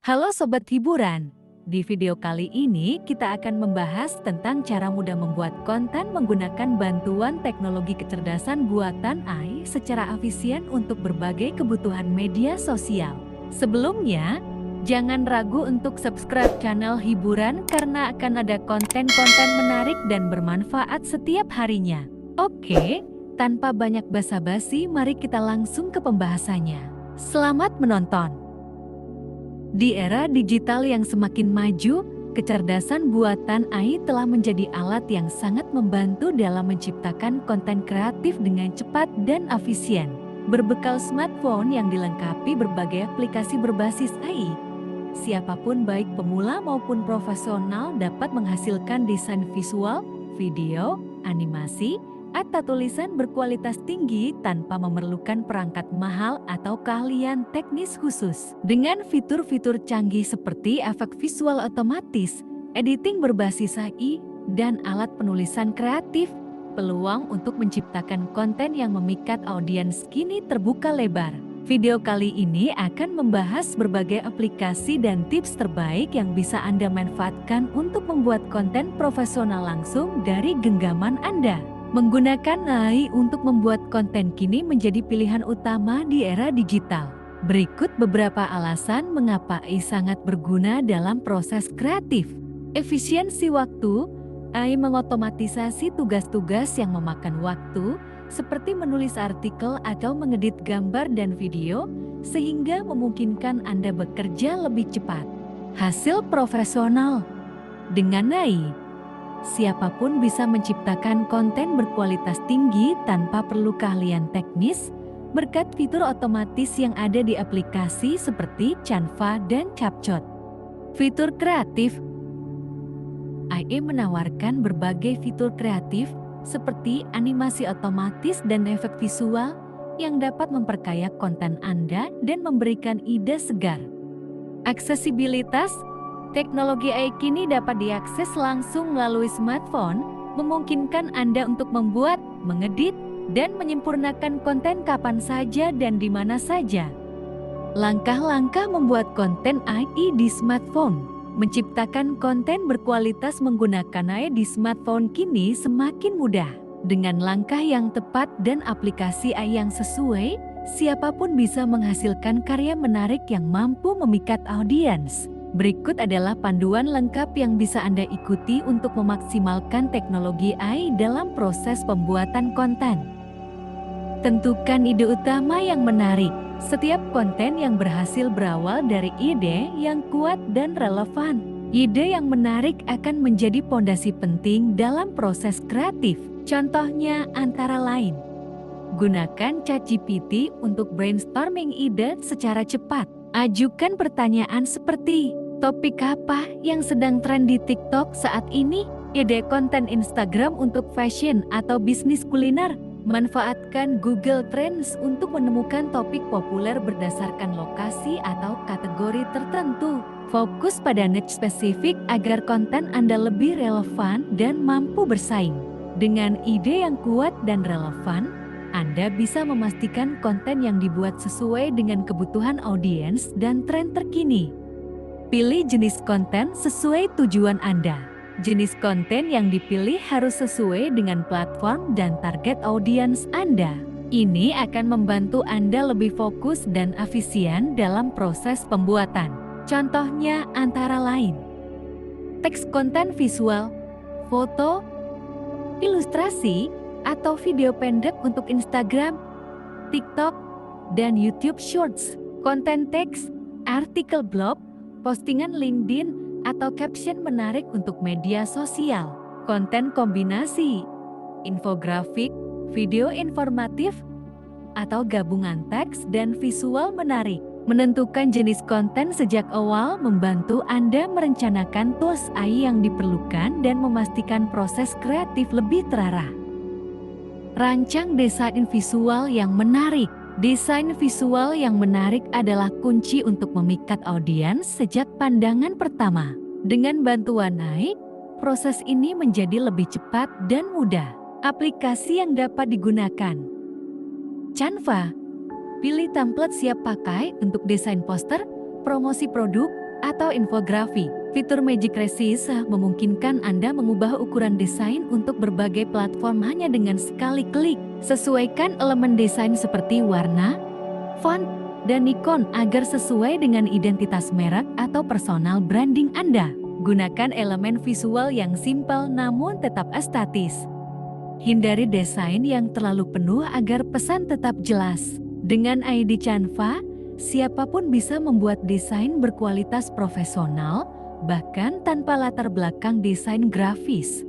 Halo Sobat Hiburan, di video kali ini kita akan membahas tentang cara mudah membuat konten menggunakan bantuan teknologi kecerdasan buatan AI secara efisien untuk berbagai kebutuhan media sosial. Sebelumnya, jangan ragu untuk subscribe channel hiburan karena akan ada konten-konten menarik dan bermanfaat setiap harinya. Oke, tanpa banyak basa-basi mari kita langsung ke pembahasannya. Selamat menonton! Di era digital yang semakin maju, kecerdasan buatan AI telah menjadi alat yang sangat membantu dalam menciptakan konten kreatif dengan cepat dan efisien. Berbekal smartphone yang dilengkapi berbagai aplikasi berbasis AI, siapapun baik pemula maupun profesional dapat menghasilkan desain visual, video, animasi, atau tulisan berkualitas tinggi tanpa memerlukan perangkat mahal atau keahlian teknis khusus. Dengan fitur-fitur canggih seperti efek visual otomatis, editing berbasis AI, dan alat penulisan kreatif, peluang untuk menciptakan konten yang memikat audiens kini terbuka lebar. Video kali ini akan membahas berbagai aplikasi dan tips terbaik yang bisa Anda manfaatkan untuk membuat konten profesional langsung dari genggaman Anda. Menggunakan AI untuk membuat konten kini menjadi pilihan utama di era digital. Berikut beberapa alasan mengapa AI sangat berguna dalam proses kreatif. Efisiensi waktu, AI mengotomatisasi tugas-tugas yang memakan waktu, seperti menulis artikel atau mengedit gambar dan video, sehingga memungkinkan Anda bekerja lebih cepat. Hasil profesional. Dengan AI, siapapun bisa menciptakan konten berkualitas tinggi tanpa perlu keahlian teknis berkat fitur otomatis yang ada di aplikasi seperti Canva dan CapCut. Fitur kreatif. AI menawarkan berbagai fitur kreatif seperti animasi otomatis dan efek visual yang dapat memperkaya konten Anda dan memberikan ide segar. Aksesibilitas. Teknologi AI kini dapat diakses langsung melalui smartphone, memungkinkan Anda untuk membuat, mengedit, dan menyempurnakan konten kapan saja dan di mana saja. Langkah-langkah membuat konten AI di smartphone. Menciptakan konten berkualitas menggunakan AI di smartphone kini semakin mudah. Dengan langkah yang tepat dan aplikasi AI yang sesuai, siapapun bisa menghasilkan karya menarik yang mampu memikat audiens. Berikut adalah panduan lengkap yang bisa Anda ikuti untuk memaksimalkan teknologi AI dalam proses pembuatan konten. Tentukan ide utama yang menarik. Setiap konten yang berhasil berawal dari ide yang kuat dan relevan. Ide yang menarik akan menjadi pondasi penting dalam proses kreatif. Contohnya antara lain, gunakan ChatGPT untuk brainstorming ide secara cepat. Ajukan pertanyaan seperti, topik apa yang sedang tren di TikTok saat ini? Ide konten Instagram untuk fashion atau bisnis kuliner? Manfaatkan Google Trends untuk menemukan topik populer berdasarkan lokasi atau kategori tertentu. Fokus pada niche spesifik agar konten Anda lebih relevan dan mampu bersaing. Dengan ide yang kuat dan relevan, Anda bisa memastikan konten yang dibuat sesuai dengan kebutuhan audiens dan tren terkini. Pilih jenis konten sesuai tujuan Anda. Jenis konten yang dipilih harus sesuai dengan platform dan target audiens Anda. Ini akan membantu Anda lebih fokus dan efisien dalam proses pembuatan. Contohnya antara lain, teks konten visual, foto, ilustrasi, atau video pendek untuk Instagram, TikTok, dan YouTube Shorts, konten teks, artikel blog, postingan LinkedIn, atau caption menarik untuk media sosial, konten kombinasi, infografik, video informatif, atau gabungan teks dan visual menarik. Menentukan jenis konten sejak awal membantu Anda merencanakan tools AI yang diperlukan dan memastikan proses kreatif lebih terarah. Rancang desain visual yang menarik. Desain visual yang menarik adalah kunci untuk memikat audiens sejak pandangan pertama. Dengan bantuan AI, proses ini menjadi lebih cepat dan mudah. Aplikasi yang dapat digunakan. Canva. Pilih template siap pakai untuk desain poster, promosi produk, atau infografi. Fitur Magic Resist memungkinkan Anda mengubah ukuran desain untuk berbagai platform hanya dengan sekali klik. Sesuaikan elemen desain seperti warna, font, dan ikon agar sesuai dengan identitas merek atau personal branding Anda. Gunakan elemen visual yang simpel namun tetap estetis. Hindari desain yang terlalu penuh agar pesan tetap jelas. Dengan ID Canva, siapapun bisa membuat desain berkualitas profesional, bahkan tanpa latar belakang desain grafis.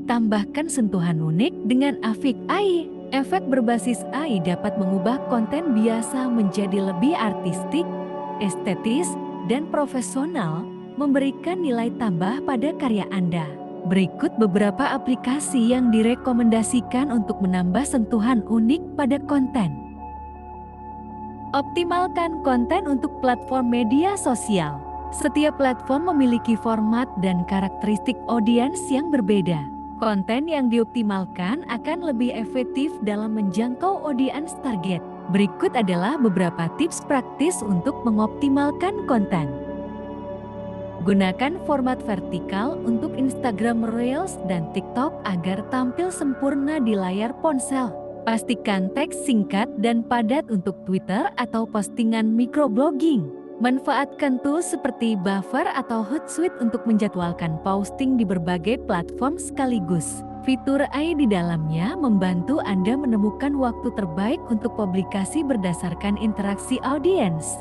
Tambahkan sentuhan unik dengan Afik AI. Efek berbasis AI dapat mengubah konten biasa menjadi lebih artistik, estetis, dan profesional, memberikan nilai tambah pada karya Anda. Berikut beberapa aplikasi yang direkomendasikan untuk menambah sentuhan unik pada konten. Optimalkan konten untuk platform media sosial. Setiap platform memiliki format dan karakteristik audiens yang berbeda. Konten yang dioptimalkan akan lebih efektif dalam menjangkau audiens target. Berikut adalah beberapa tips praktis untuk mengoptimalkan konten. Gunakan format vertikal untuk Instagram Reels dan TikTok agar tampil sempurna di layar ponsel. Pastikan teks singkat dan padat untuk Twitter atau postingan microblogging. Manfaatkan tools seperti Buffer atau Hootsuite untuk menjadwalkan posting di berbagai platform sekaligus. Fitur AI di dalamnya membantu Anda menemukan waktu terbaik untuk publikasi berdasarkan interaksi audiens.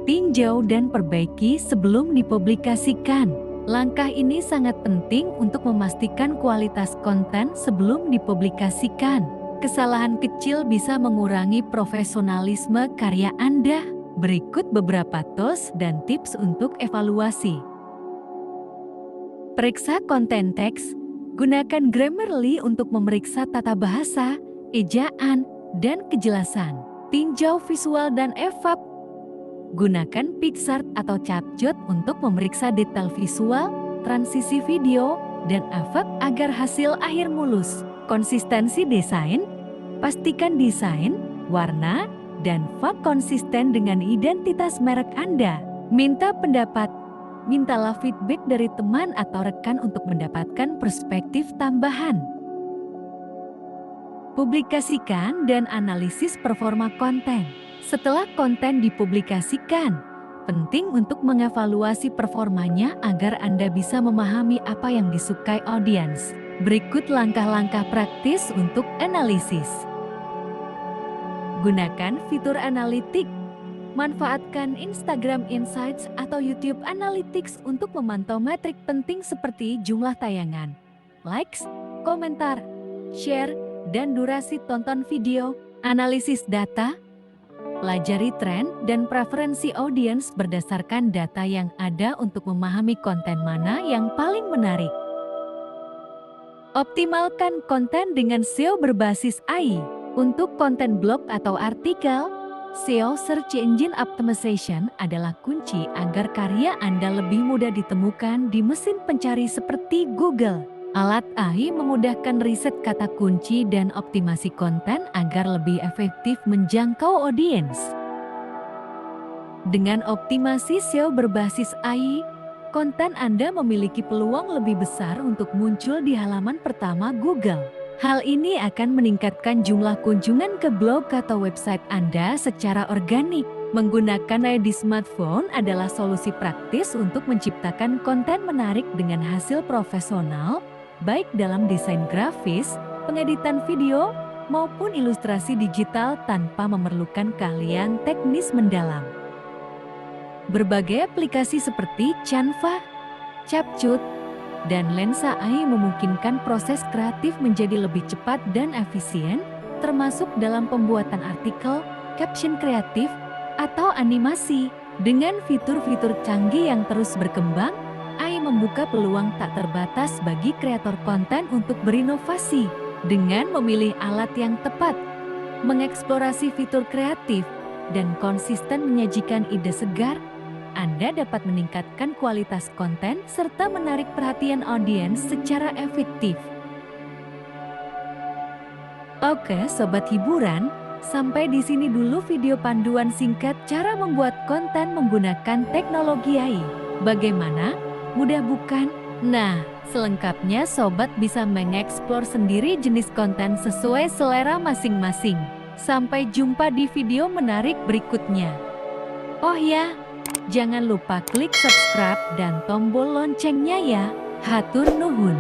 Tinjau dan perbaiki sebelum dipublikasikan. Langkah ini sangat penting untuk memastikan kualitas konten sebelum dipublikasikan. Kesalahan kecil bisa mengurangi profesionalisme karya Anda. Berikut beberapa tools dan tips untuk evaluasi. Periksa konten teks. Gunakan Grammarly untuk memeriksa tata bahasa, ejaan, dan kejelasan. Tinjau visual dan evap. Gunakan PicsArt atau CapCut untuk memeriksa detail visual, transisi video, dan efek agar hasil akhir mulus. Konsistensi desain. Pastikan desain, warna, dan font konsisten dengan identitas merek Anda. Minta pendapat. Mintalah feedback dari teman atau rekan untuk mendapatkan perspektif tambahan. Publikasikan dan analisis performa konten. Setelah konten dipublikasikan, penting untuk mengevaluasi performanya agar Anda bisa memahami apa yang disukai audiens. Berikut langkah-langkah praktis untuk analisis. Gunakan fitur analitik. Manfaatkan Instagram Insights atau YouTube Analytics untuk memantau metrik penting seperti jumlah tayangan, likes, komentar, share, dan durasi tonton video. Analisis data. Pelajari tren dan preferensi audiens berdasarkan data yang ada untuk memahami konten mana yang paling menarik. Optimalkan konten dengan SEO berbasis AI. Untuk konten blog atau artikel, SEO Search Engine Optimization adalah kunci agar karya Anda lebih mudah ditemukan di mesin pencari seperti Google. Alat AI memudahkan riset kata kunci dan optimasi konten agar lebih efektif menjangkau audiens. Dengan optimasi SEO berbasis AI, konten Anda memiliki peluang lebih besar untuk muncul di halaman pertama Google. Hal ini akan meningkatkan jumlah kunjungan ke blog atau website Anda secara organik. Menggunakan AI di smartphone adalah solusi praktis untuk menciptakan konten menarik dengan hasil profesional, baik dalam desain grafis, pengeditan video, maupun ilustrasi digital tanpa memerlukan keahlian teknis mendalam. Berbagai aplikasi seperti Canva, CapCut, dan lensa AI memungkinkan proses kreatif menjadi lebih cepat dan efisien, termasuk dalam pembuatan artikel, caption kreatif, atau animasi. Dengan fitur-fitur canggih yang terus berkembang, AI membuka peluang tak terbatas bagi kreator konten untuk berinovasi. Dengan memilih alat yang tepat, mengeksplorasi fitur kreatif, dan konsisten menyajikan ide segar, Anda dapat meningkatkan kualitas konten serta menarik perhatian audiens secara efektif. Oke, sobat hiburan, Sampai di sini dulu video panduan singkat cara membuat konten menggunakan teknologi AI. Bagaimana? Mudah bukan? Nah, selengkapnya sobat bisa mengeksplor sendiri jenis konten sesuai selera masing-masing. Sampai jumpa di video menarik berikutnya. Oh ya, jangan lupa klik subscribe dan tombol loncengnya ya. Hatur nuhun.